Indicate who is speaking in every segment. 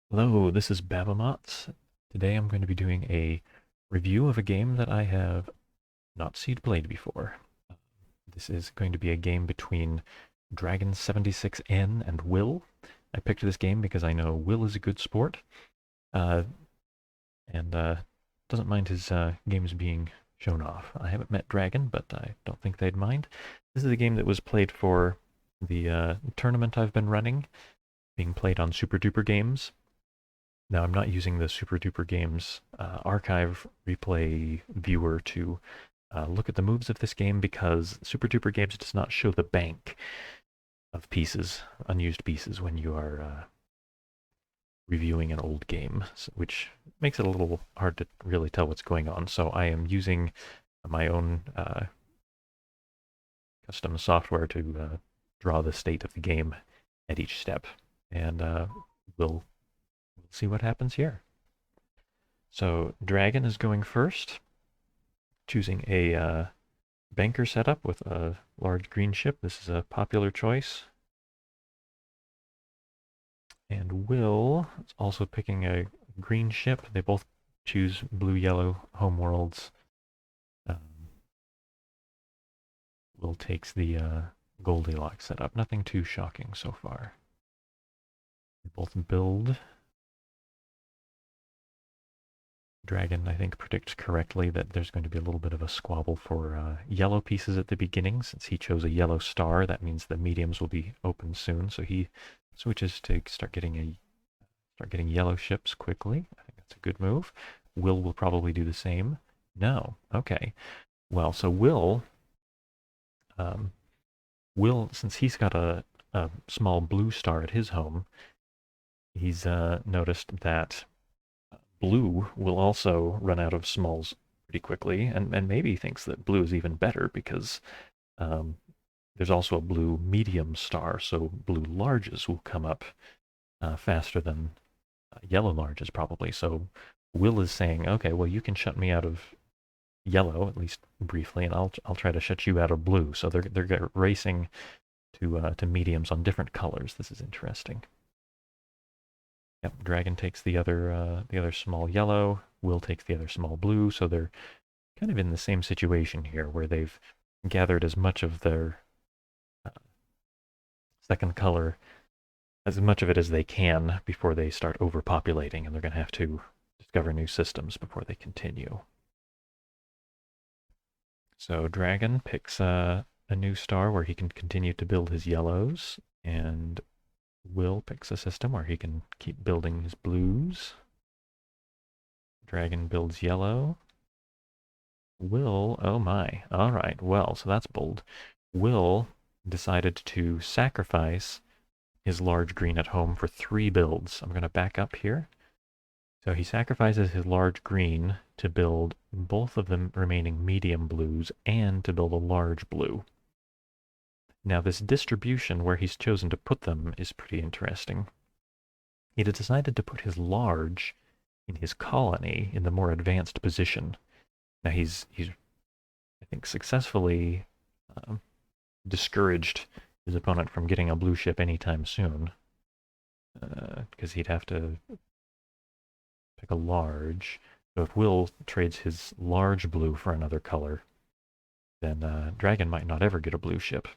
Speaker 1: Hello, this is Babamots. Today I'm going to be doing a review of a game that I have not seen played before. This is going to be a game between dragon47n and Will. I picked this game because I know Will is a good sport, uh, and doesn't mind his games being shown off. I haven't met Dragon, but I don't think they'd mind. This is a game that was played for the tournament I've been running, being played on Super Duper Games. Now, I'm not using the Super Duper Games archive replay viewer to look at the moves of this game because Super Duper Games does not show the bank of pieces, unused pieces, when you are reviewing an old game, which makes it a little hard to really tell what's going on. So I am using my own custom software to draw the state of the game at each step, and we'll see what happens here. So Dragon is going first, choosing a banker setup with a large green ship. This is a popular choice. And Will is also picking a green ship. They both choose blue-yellow Homeworlds. Will takes the Goldilocks setup. Nothing too shocking so far. They both build. Dragon, I think, predicts correctly that there's going to be a little bit of a squabble for yellow pieces at the beginning. Since he chose a yellow star, that means the mediums will be open soon. So he switches to start getting yellow ships quickly. I think that's a good move. Will probably do the same. No. Okay. Well, so um, since he's got a small blue star at his home, he's noticed that blue will also run out of smalls pretty quickly, and maybe thinks that blue is even better because um, there's also a blue medium star, so blue larges will come up faster than yellow larges probably. So Will is saying, okay, well you can shut me out of yellow at least briefly, and I'll try to shut you out of blue. So they're racing to mediums on different colors. This is interesting. Yep, Dragon takes the other small yellow. Will takes the other small blue. So they're kind of in the same situation here, where they've gathered as much of their uh, second color, as much of it as they can before they start overpopulating, and they're going to have to discover new systems before they continue. So Dragon picks a new star where he can continue to build his yellows, and Will picks a system where he can keep building his blues. Dragon builds yellow. Will, oh my, all right, well, so that's bold. Will decided to sacrifice his large green at home for 3 builds. I'm going to back up here. So he sacrifices his large green to build both of the remaining medium blues and to build a large blue. Now this distribution where he's chosen to put them is pretty interesting. He decided to put his large in his colony in the more advanced position. Now he's I think successfully um, discouraged his opponent from getting a blue ship anytime soon, because he'd have to pick a large. So if Will trades his large blue for another color, then Dragon might not ever get a blue ship.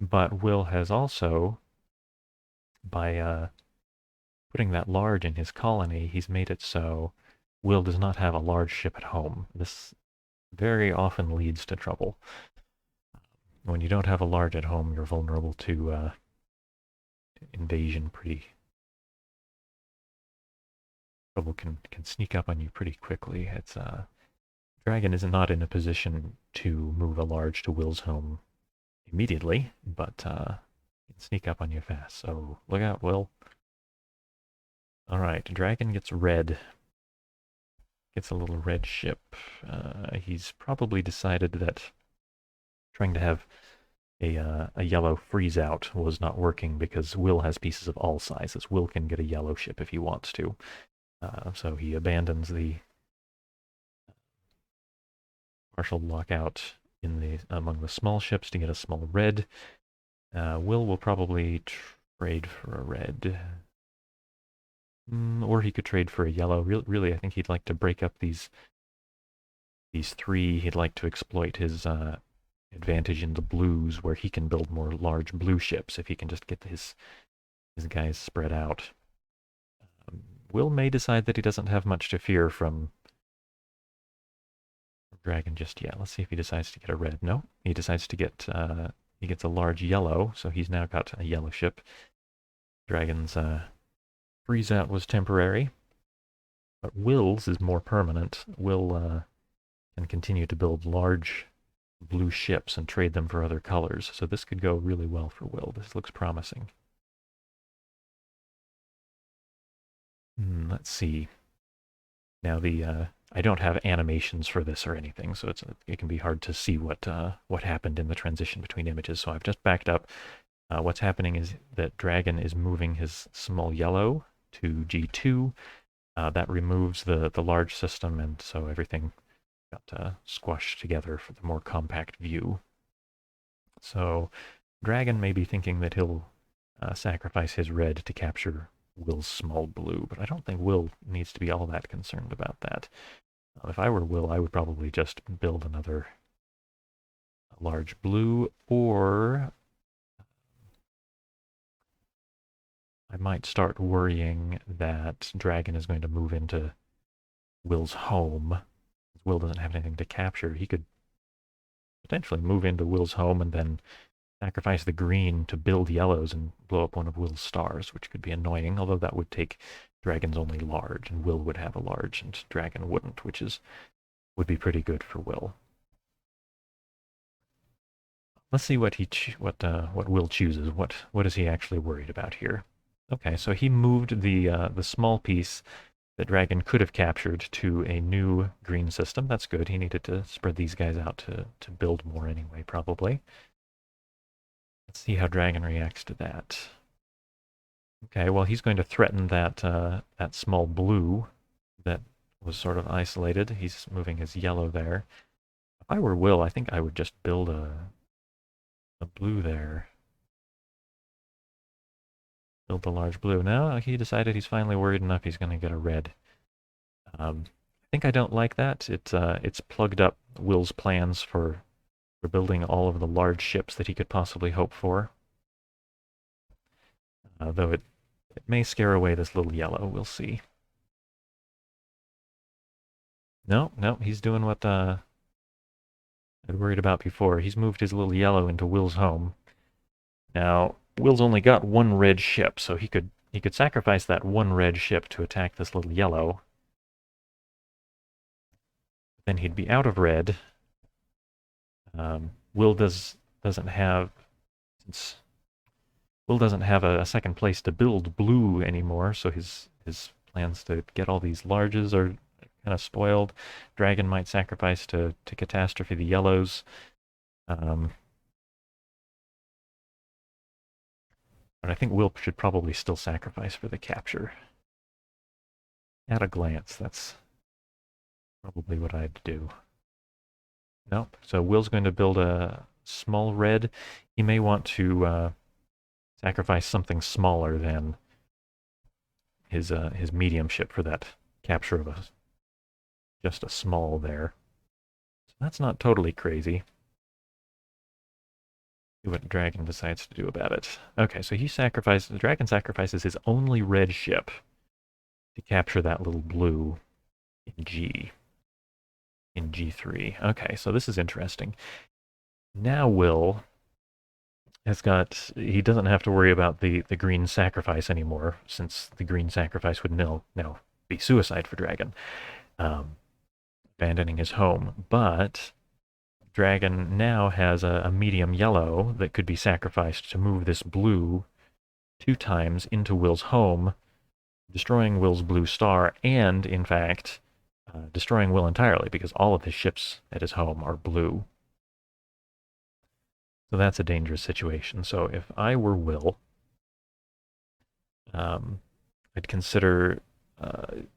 Speaker 1: But Will has also, by putting that large in his colony, he's made it so Will does not have a large ship at home. This very often leads to trouble. When you don't have a large at home, you're vulnerable to invasion pretty. Trouble can sneak up on you pretty quickly. It's Dragon is not in a position to move a large to Will's home immediately, but can sneak up on you fast. So look out, Will. All right, Dragon gets red. Gets a little red ship. He's probably decided that trying to have a yellow freeze out was not working because Will has pieces of all sizes. Will can get a yellow ship if he wants to. So he abandons the partial lockout in the among the small ships to get a small red. Will probably trade for a red. Or he could trade for a yellow. Really, I think he'd like to break up these three. He'd like to exploit his advantage in the blues, where he can build more large blue ships if he can just get his guys spread out. Will may decide that he doesn't have much to fear from dragon just yet. Let's see if he decides to get a red. No, he decides to get he gets a large yellow, so he's now got a yellow ship. Dragon's freeze out was temporary, but Will's is more permanent. Will can continue to build large blue ships and trade them for other colors. So this could go really well for Will. This looks promising. Let's see. Now I don't have animations for this or anything, so it can be hard to see what happened in the transition between images. So I've just backed up. What's happening is that Dragon is moving his small yellow to G2. That removes the large system, and so everything got squashed together for the more compact view. So Dragon may be thinking that he'll sacrifice his red to capture Will's small blue, but I don't think Will needs to be all that concerned about that. If I were Will, I would probably just build another large blue, or I might start worrying that Dragon is going to move into Will's home. Will doesn't have anything to capture. He could potentially move into Will's home and then sacrifice the green to build yellows and blow up one of Will's stars, which could be annoying, although that would take Dragon's only large, and Will would have a large, and Dragon wouldn't, which would be pretty good for Will. Let's see what Will chooses. What is he actually worried about here? Okay, so he moved the small piece that Dragon could have captured to a new green system. That's good. He needed to spread these guys out to build more anyway, probably. Let's see how Dragon reacts to that. Okay, well, he's going to threaten that small blue that was sort of isolated. He's moving his yellow there. If I were Will, I think I would just build a blue there. Build the large blue. Now he decided he's finally worried enough he's going to get a red. I think I don't like that. It's plugged up Will's plans for building all of the large ships that he could possibly hope for. Though it may scare away this little yellow. We'll see. No, he's doing what I'd worried about before. He's moved his little yellow into Will's home. Now, Will's only got one red ship, so he could sacrifice that one red ship to attack this little yellow. Then he'd be out of red. Will doesn't have a second place to build blue anymore, so his plans to get all these larges are kind of spoiled. Dragon might sacrifice to catastrophe the yellows. But I think Will should probably still sacrifice for the capture. At a glance, that's probably what I'd do. Nope. So Will's going to build a small red. He may want to sacrifice something smaller than his medium ship for that capture of just a small there. So that's not totally crazy. See what Dragon decides to do about it. Okay, so the Dragon sacrifices his only red ship to capture that little blue in G3. Okay, so this is interesting. Now Will he doesn't have to worry about the green sacrifice anymore, since the green sacrifice would now be suicide for Dragon, abandoning his home. But Dragon now has a medium yellow that could be sacrificed to move this blue 2 times into Will's home, destroying Will's blue star, and in fact destroying Will entirely, because all of his ships at his home are blue. So that's a dangerous situation. So if I were Will, I'd consider kind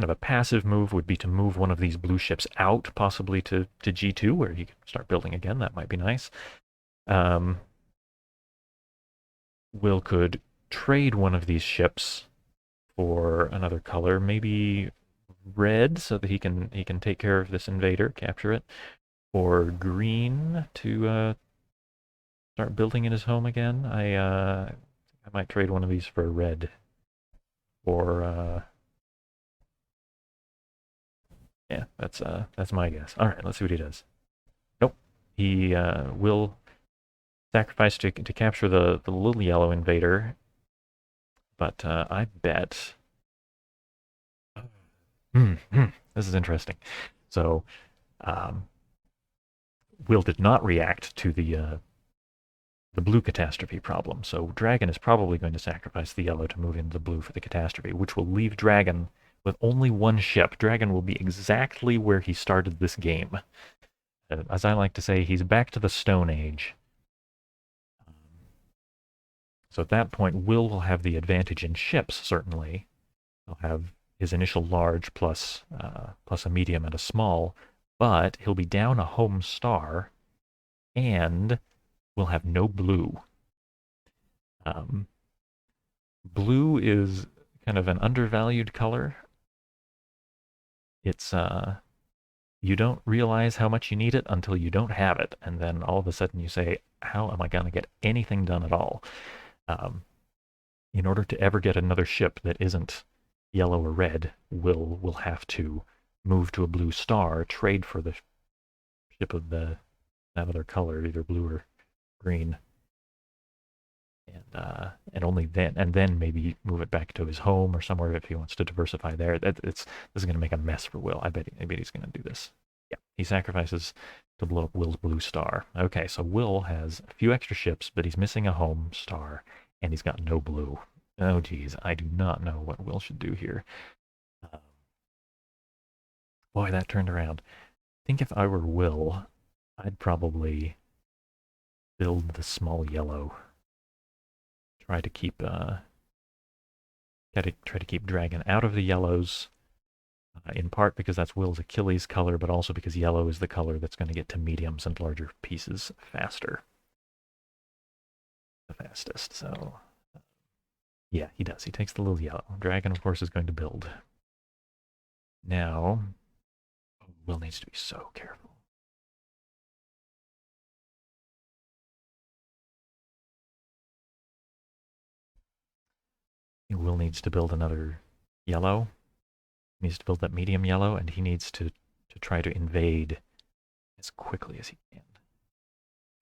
Speaker 1: of a passive move would be to move one of these blue ships out, possibly to G2, where he could start building again. That might be nice. Will could trade one of these ships for another color, maybe red, so that he can take care of this invader, capture it, or green to start building in his home again. I might trade one of these for red, or yeah, that's my guess. All right, let's see what he does. Nope, he will sacrifice to capture the little yellow invader, but I bet. This is interesting. So, um, Will did not react to the blue catastrophe problem. So Dragon is probably going to sacrifice the yellow to move into the blue for the catastrophe, which will leave Dragon with only one ship. Dragon will be exactly where he started this game. As I like to say, he's back to the Stone Age. So at that point, Will have the advantage in ships, certainly. He'll have his initial large plus a medium and a small, but he'll be down a home star and will have no blue. Um, Blue is kind of an undervalued color. It's you don't realize how much you need it until you don't have it, and then all of a sudden you say, "How am I gonna get anything done at all?" Um, in order to ever get another ship that isn't yellow or red, will have to move to a blue star, trade for the ship of that other color, either blue or green, and only then, and then maybe move it back to his home or somewhere if he wants to diversify there. This is going to make a mess for Will. I bet he's going to do this. Yeah, he sacrifices to blow up Will's blue star. Okay, so Will has a few extra ships, but he's missing a home star, and he's got no blue. Oh, geez, I do not know what Will should do here. Um, Boy, that turned around. I think if I were Will, I'd probably build the small yellow. Try to keep try to keep Dragon out of the yellows, in part because that's Will's Achilles color, but also because yellow is the color that's going to get to mediums and larger pieces faster. The fastest, so yeah, he does. He takes the little yellow. Dragon, of course, is going to build. Now, Will needs to be so careful. Will needs to build another yellow. He needs to build that medium yellow, and he needs to try to invade as quickly as he can.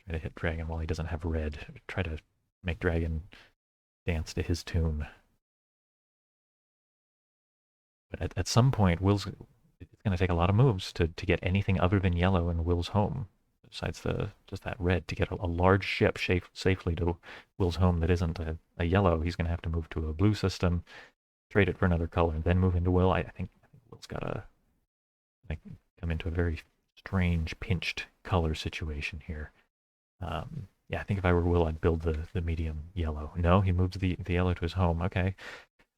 Speaker 1: Try to hit Dragon while he doesn't have red. Try to make Dragon dance to his tune. But at some point, it's going to take a lot of moves to get anything other than yellow in Will's home, besides just that red. To get a large ship safely to Will's home that isn't a yellow, he's going to have to move to a blue system, trade it for another color, and then move into Will. I think Will's got to come into a very strange, pinched color situation here. Yeah, I think if I were Will, I'd build the medium yellow. No, he moves the yellow to his home. Okay.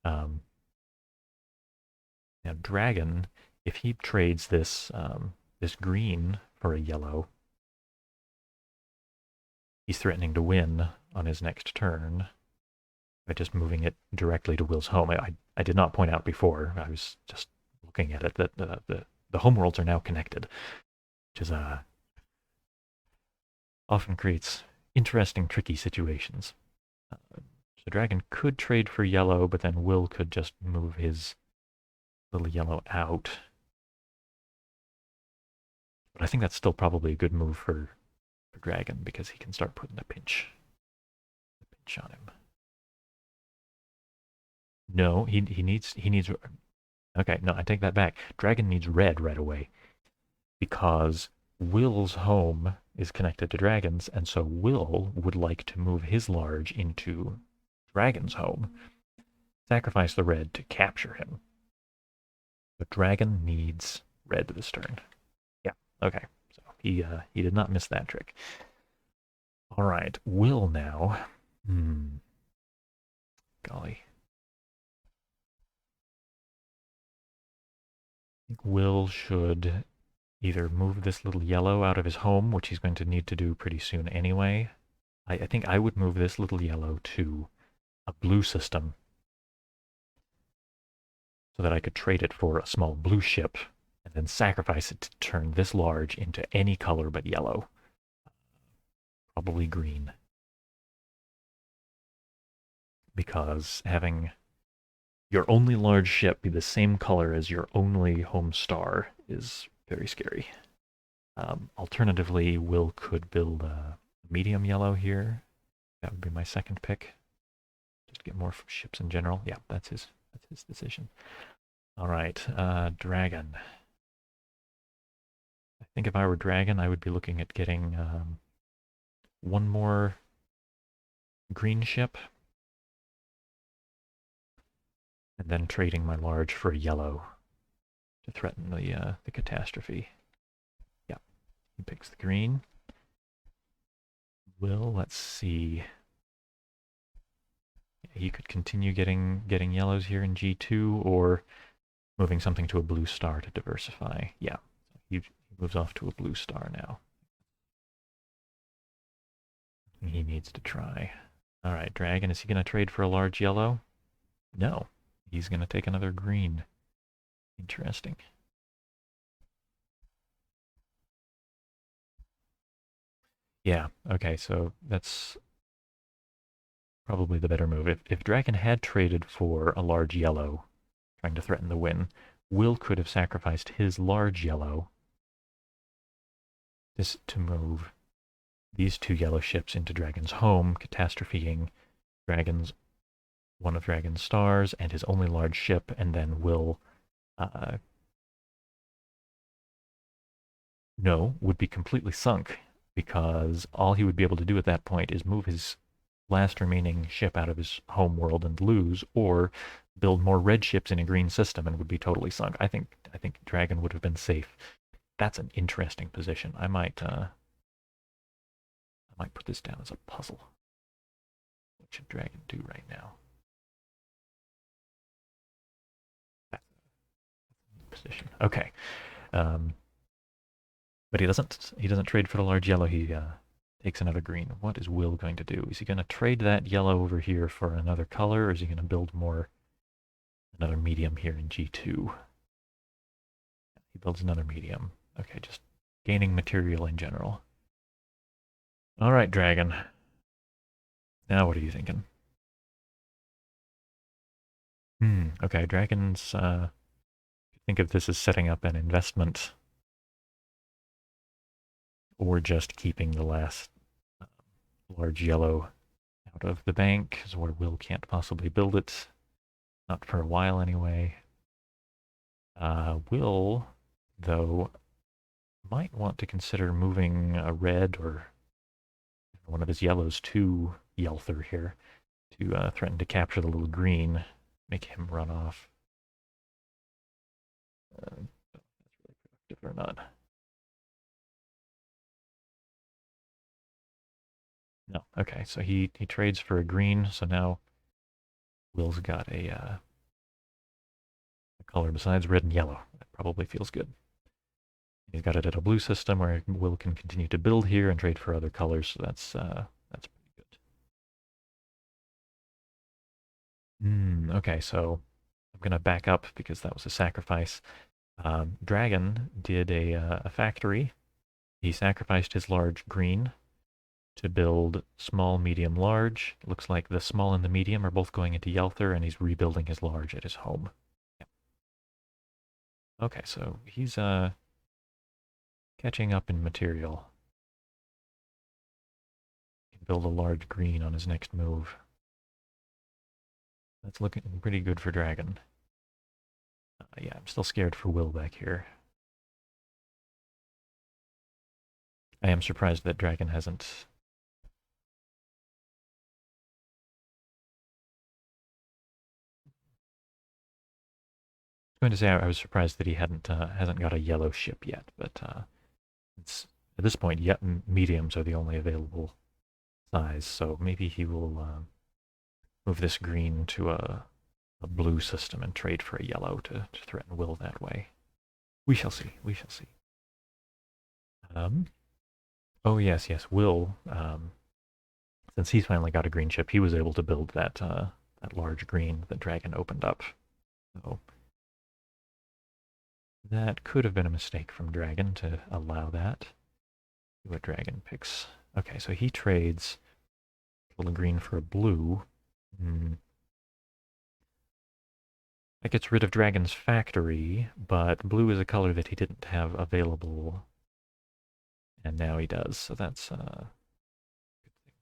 Speaker 1: Um, Now, Dragon, if he trades this green for a yellow, he's threatening to win on his next turn by just moving it directly to Will's home. I did not point out before, I was just looking at it, that the homeworlds are now connected, which is often creates interesting, tricky situations. So Dragon could trade for yellow, but then Will could just move his little yellow out. But I think that's still probably a good move for Dragon, because he can start putting the pinch on him. No, he needs okay, no, I take that back. Dragon needs red right away, because Will's home is connected to Dragon's, and so Will would like to move his large into Dragon's home. Sacrifice the red to capture him. But Dragon needs red this turn. Yeah, okay. So he did not miss that trick. All right, Will now. Golly. I think Will should either move this little yellow out of his home, which he's going to need to do pretty soon anyway. I think I would move this little yellow to a blue system so that I could trade it for a small blue ship and then sacrifice it to turn this large into any color but yellow. Probably green. Because having your only large ship be the same color as your only home star is very scary. Alternatively, Will could build a medium yellow here. That would be my second pick. Just get more ships in general. Yeah, that's his decision. All right, dragon. I think if I were dragon, I would be looking at getting one more green ship, and then trading my large for a yellow to threaten the catastrophe. Yeah, he picks the green. Will, let's see. He could continue getting yellows here in G2, or moving something to a blue star to diversify. Yeah, he moves off to a blue star now. He needs to try. All right, dragon, is he going to trade for a large yellow? No, he's going to take another green. Interesting. Yeah, okay, so that's probably the better move. If dragon had traded for a large yellow, trying to threaten the win, Will could have sacrificed his large yellow this to move these two yellow ships into dragon's home, catastropheing one of dragon's stars and his only large ship, and then Will would be completely sunk, because all he would be able to do at that point is move his last remaining ship out of his home world and lose, or build more red ships in a green system and would be totally sunk. I think dragon would have been safe. That's an interesting position. I might put this down as a puzzle. What should dragon do right now? That's a position. Okay. But he doesn't trade for the large yellow. He takes another green. What is Will going to do? Is he going to trade that yellow over here for another color, or is he going to build another medium here in G2? He builds another medium. Okay, just gaining material in general. All right, dragon. Now what are you thinking? Okay, dragons, think of this as setting up an investment, or just keeping the last large yellow out of the bank, is where Will can't possibly build it. Not for a while anyway. Will, though, might want to consider moving a red or one of his yellows to Yelther here to threaten to capture the little green, make him run off. That's really productive or not. No, okay, so he trades for a green, so now Will's got a color besides red and yellow. That probably feels good. He's got it at a blue system where Will can continue to build here and trade for other colors, so that's pretty good. Okay, so I'm gonna back up because that was a sacrifice. Dragon did a factory. He sacrificed his large green to build small, medium, large. Looks like the small and the medium are both going into Yelther, and he's rebuilding his large at his home. Yeah. Okay, so he's catching up in material. He can build a large green on his next move. That's looking pretty good for Dragon. Yeah, I'm still scared for Will back here. I am surprised that Dragon hasn't... I was going to say I was surprised that he hasn't got a yellow ship yet, but it's at this point yet mediums are the only available size, so maybe he will move this green to a blue system and trade for a yellow to threaten Will that way. We shall see. We shall see. Oh yes, Will. Since he's finally got a green ship, he was able to build that that large green the dragon opened up. So that could have been a mistake from Dragon to allow that. See what Dragon picks. Okay, so he trades a little green for a blue. That gets rid of Dragon's factory, but blue is a color that he didn't have available, and now he does, so that's a good thing.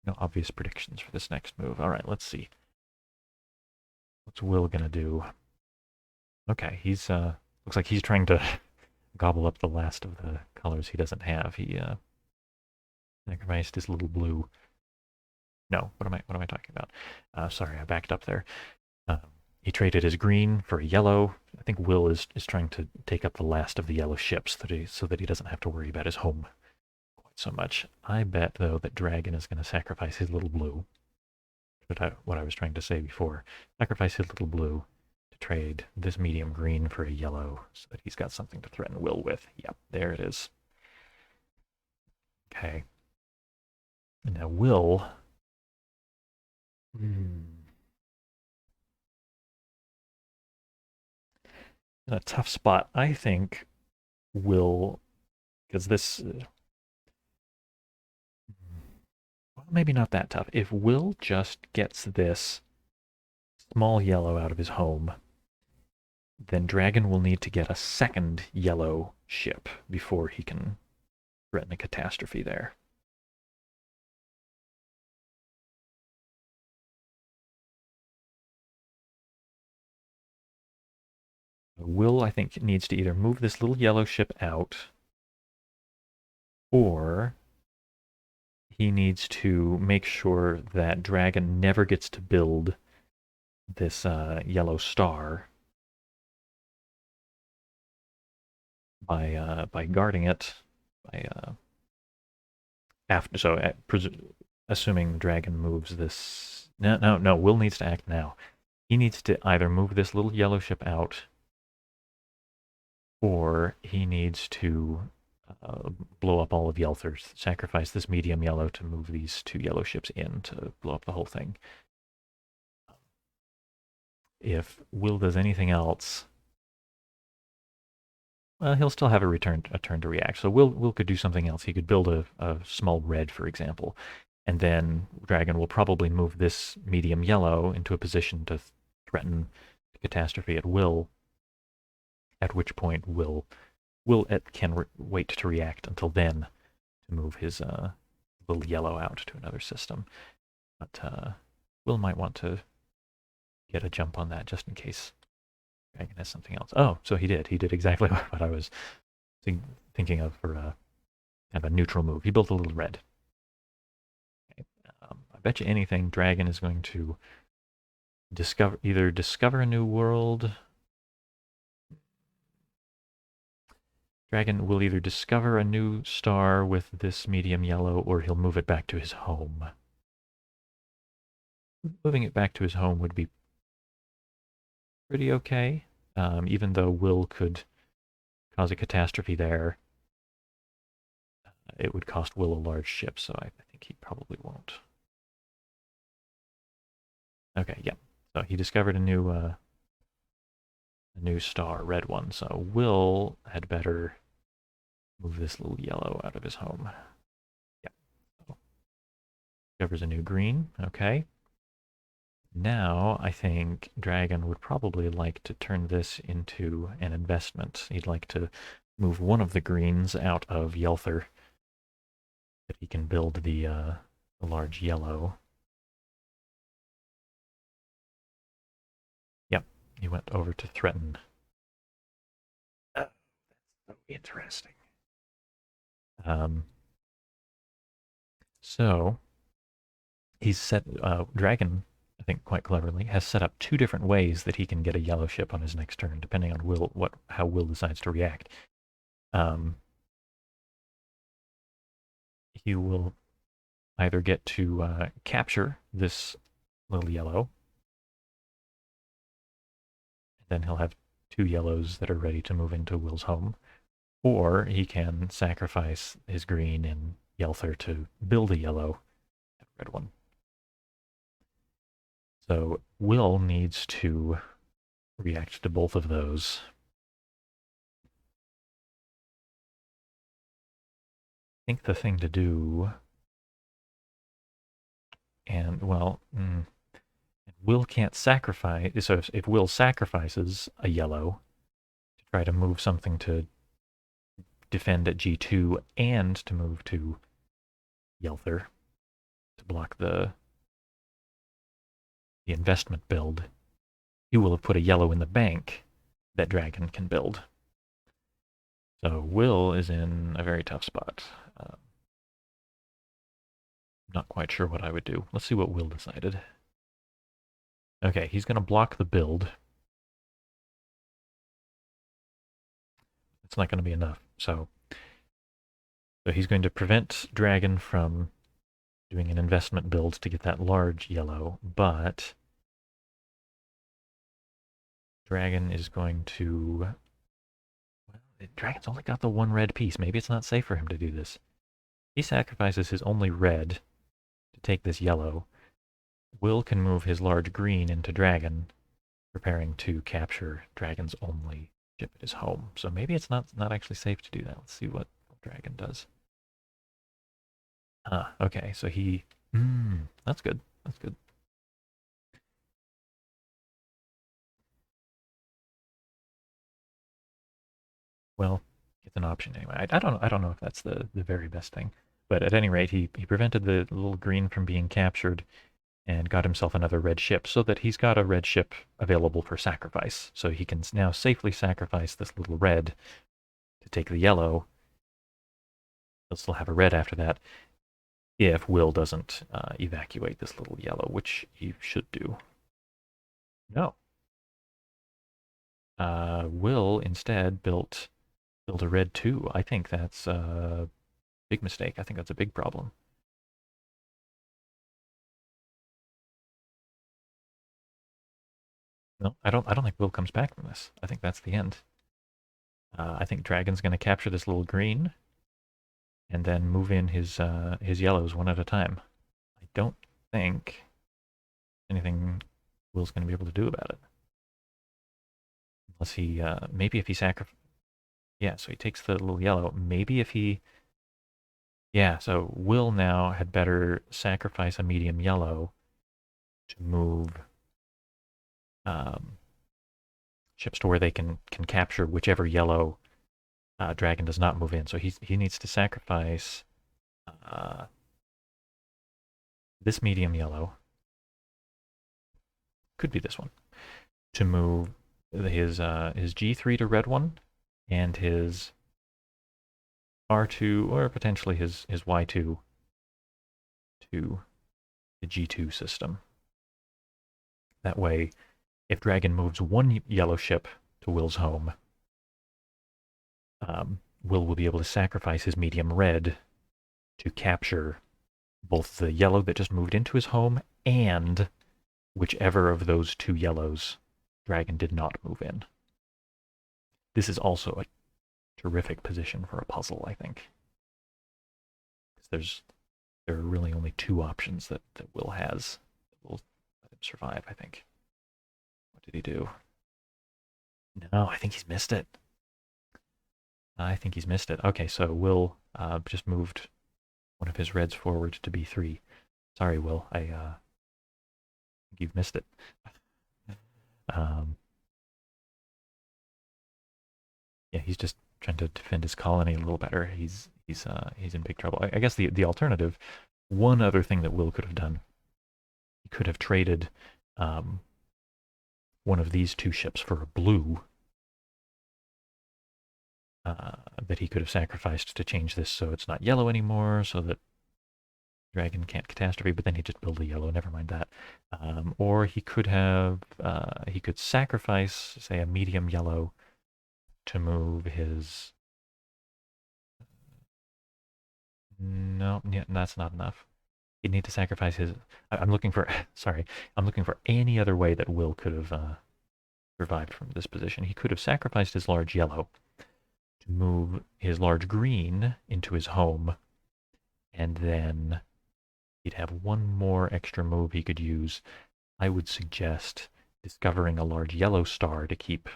Speaker 1: No obvious predictions for this next move. All right, let's see. What's Will gonna do? Okay, he's looks like he's trying to gobble up the last of the colors he doesn't have. He sacrificed his little blue. No, what am I talking about? Sorry, I backed up there. He traded his green for a yellow. I think Will is trying to take up the last of the yellow ships so that he doesn't have to worry about his home quite so much. I bet, though, that Dragon is going to sacrifice his little blue. What I was trying to say before. Sacrifice his little blue to trade this medium green for a yellow so that he's got something to threaten Will with. Yep, there it is. Okay. And now Will... in a tough spot, I think Will... Because this... well, maybe not that tough. If Will just gets this small yellow out of his home, then Dragon will need to get a second yellow ship before he can threaten a catastrophe there. Will, I think, needs to either move this little yellow ship out, or he needs to make sure that Dragon never gets to build this yellow star by guarding it. Assuming the Dragon moves this. No. Will needs to act now. He needs to either move this little yellow ship out, or he needs to blow up all of Yelthers, sacrifice this medium yellow to move these two yellow ships in to blow up the whole thing. If Will does anything else, well, he'll still have a turn to react. So Will could do something else. He could build a small red, for example, and then Dragon will probably move this medium yellow into a position to threaten catastrophe at Will, at which point Will can wait to react until then to move his little yellow out to another system. But Will might want to get a jump on that just in case Dragon has something else. Oh, so he did. He did exactly what I was thinking of for kind of a neutral move. He built a little red. Okay. I bet you anything Dragon is going to either discover a new world. Dragon will either discover a new star with this medium yellow, or he'll move it back to his home. Moving it back to his home would be pretty okay, even though Will could cause a catastrophe there. It would cost Will a large ship, so I think he probably won't. Okay, yeah. So he discovered a new star, red one. So Will had better move this little yellow out of his home. Yeah. So, discovers a new green. Okay. Now I think Dragon would probably like to turn this into an investment. He'd like to move one of the greens out of Yelther, that he can build the large yellow. Yep, he went over to threaten. That's so interesting. So he's set Dragon, I think quite cleverly, has set up two different ways that he can get a yellow ship on his next turn, depending on how Will decides to react. He will either get to capture this little yellow, then he'll have two yellows that are ready to move into Will's home, or he can sacrifice his green and Yelther to build a yellow red one. So Will needs to react to both of those. I think the thing to do, and well, Will can't sacrifice, so if Will sacrifices a yellow to try to move something to defend at G2 and to move to Yelther to block the investment build, he will have put a yellow in the bank that Dragon can build. So Will is in a very tough spot. I'm not quite sure what I would do. Let's see what Will decided. Okay, he's going to block the build. It's not going to be enough. So he's going to prevent Dragon from doing an investment build to get that large yellow, but Dragon is going to... Well, Dragon's only got the one red piece. Maybe it's not safe for him to do this. He sacrifices his only red to take this yellow. Will can move his large green into Dragon, preparing to capture Dragon's only ship at his home. So maybe it's not actually safe to do that. Let's see what Dragon does. Okay, so he... that's good. That's good. Well, it's an option anyway. I don't know if that's the very best thing. But at any rate, he prevented the little green from being captured and got himself another red ship so that he's got a red ship available for sacrifice. So he can now safely sacrifice this little red to take the yellow. He'll still have a red after that if Will doesn't evacuate this little yellow, which he should do. No. Will instead built a red 2. I think that's a big mistake. I think that's a big problem. No, I don't think Will comes back from this. I think that's the end. I think Dragon's going to capture this little green and then move in his yellows one at a time. I don't think anything Will's going to be able to do about it. Unless he, maybe if he sacrifices... Yeah, so he takes the little yellow. Maybe if he... Yeah, so Will now had better sacrifice a medium yellow to move ships to where they can capture whichever yellow Dragon does not move in. So he needs to sacrifice this medium yellow. Could be this one. To move his G3 to red 1 and his R2 or potentially his Y2 to the G2 system. That way, if Dragon moves one yellow ship to Will's home, Will be able to sacrifice his medium red to capture both the yellow that just moved into his home and whichever of those two yellows Dragon did not move in. This is also a terrific position for a puzzle, I think. There are really only two options that Will has that will let him survive, I think. What did he do? No, I think he's missed it. I think he's missed it. Okay, so Will just moved one of his reds forward to B3. Sorry, Will. I think you've missed it. Yeah, he's just trying to defend his colony a little better. He's in big trouble. I guess the alternative, one other thing that Will could have done, he could have traded one of these two ships for a blue that he could have sacrificed to change this so it's not yellow anymore, so that Dragon can't catastrophe, but then he just build a yellow, never mind that. Or he could have, he could sacrifice, say, a medium yellow to move his... No, yeah, that's not enough. He'd need to sacrifice his... I'm looking for, sorry, I'm looking for any other way that Will could have survived from this position. He could have sacrificed his large yellow to move his large green into his home and then he'd have one more extra move he could use. I would suggest discovering a large yellow star to keep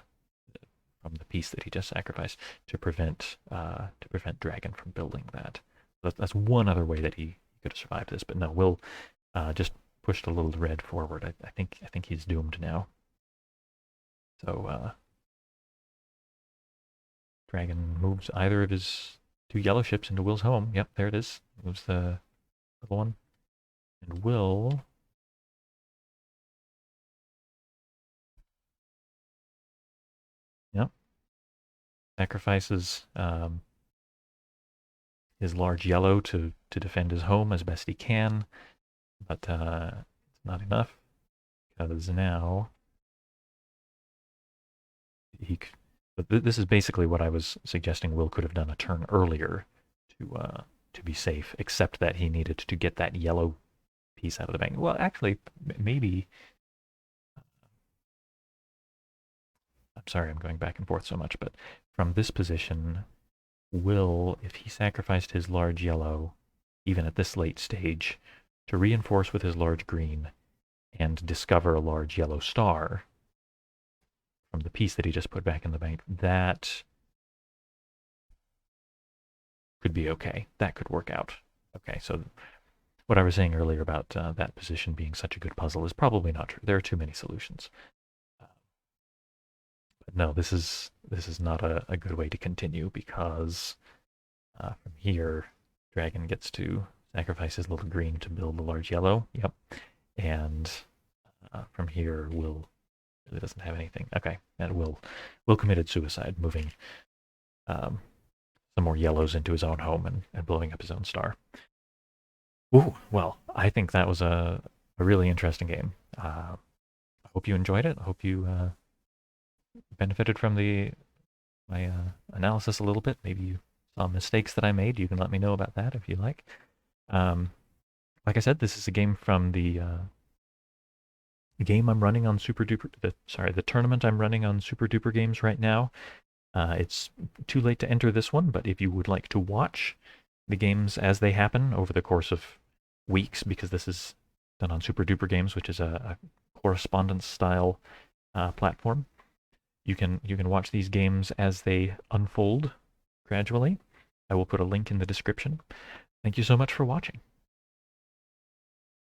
Speaker 1: from the piece that he just sacrificed to prevent Dragon from building that. That's one other way that he could have survived this. But no, Will just pushed a little red forward. I think he's doomed now. So Dragon moves either of his two yellow ships into Will's home. Yep, there it is. Moves the little one. And Will... Yep. Sacrifices his large yellow to defend his home as best he can. But it's not enough. Because now... But this is basically what I was suggesting Will could have done a turn earlier to be safe, except that he needed to get that yellow piece out of the bank. Well, actually, maybe... I'm sorry I'm going back and forth so much, but from this position, Will, if he sacrificed his large yellow, even at this late stage, to reinforce with his large green and discover a large yellow star from the piece that he just put back in the bank, that could be okay. That could work out. Okay, so what I was saying earlier about that position being such a good puzzle is probably not true. There are too many solutions. But no, this is not a good way to continue, because from here, Dragon gets to sacrifice his little green to build the large yellow. Yep. And from here, Will really doesn't have anything. Okay, and Will committed suicide, moving some more yellows into his own home and blowing up his own star. Ooh, well, I think that was a really interesting game. I hope you enjoyed it. I hope you benefited from my analysis a little bit. Maybe you saw mistakes that I made. You can let me know about that if you like. Like I said, this is a game from the game I'm running on Super Duper. The tournament I'm running on Super Duper Games right now. It's too late to enter this one, but if you would like to watch the games as they happen over the course of weeks, because this is done on Super Duper Games, which is a correspondence style platform. You can watch these games as they unfold gradually. I will put a link in the description. Thank you so much for watching.